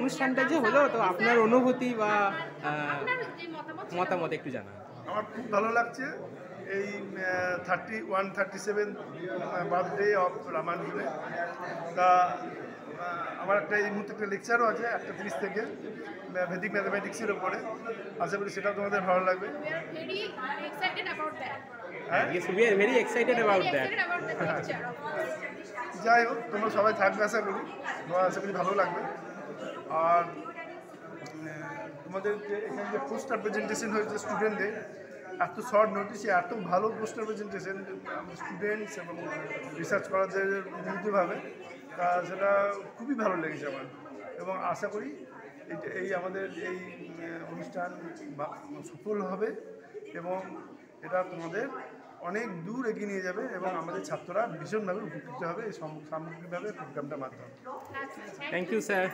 অনুষ্ঠানটা যে হলো, তো আপনার অনুভূতি বা মতামত একটু জানান। আমার খুব ভালো লাগছে এই 37 বার্থডে অফ রামানুজনে। তা আমার একটা এই মুহূর্তে একটা লেকচারও আছে 1:30 থেকে ভেদিক ম্যাথামেটিক্সের ওপরে। আশা করি সেটা তোমাদের ভালো লাগবে। Yes, we are very excited about that. যাই হোক, তোমরা সবাই থাকবে আশা করি, তোমার আশা করি ভালো লাগবে। আর তোমাদের যে এখানে যে পোস্টার প্রেজেন্টেশন হয়েছে স্টুডেন্টদের, এত শর্ট নোটিসে এত ভালো পোস্টার প্রেজেন্টেশন স্টুডেন্টস এবং রিসার্চ করা যায় বিভিন্নভাবে, তা সেটা খুবই ভালো লেগেছে আমার। এবং আশা করি এই আমাদের এই অনুষ্ঠান সফল হবে এবং এটা তোমাদের অনেক দূর এগিয়ে নিয়ে যাবে এবং আমাদের ছাত্ররা ভীষণভাবে উপকৃত হবে এই সামগ্রিকভাবে প্রোগ্রামটার মাধ্যমে। Thank you, sir.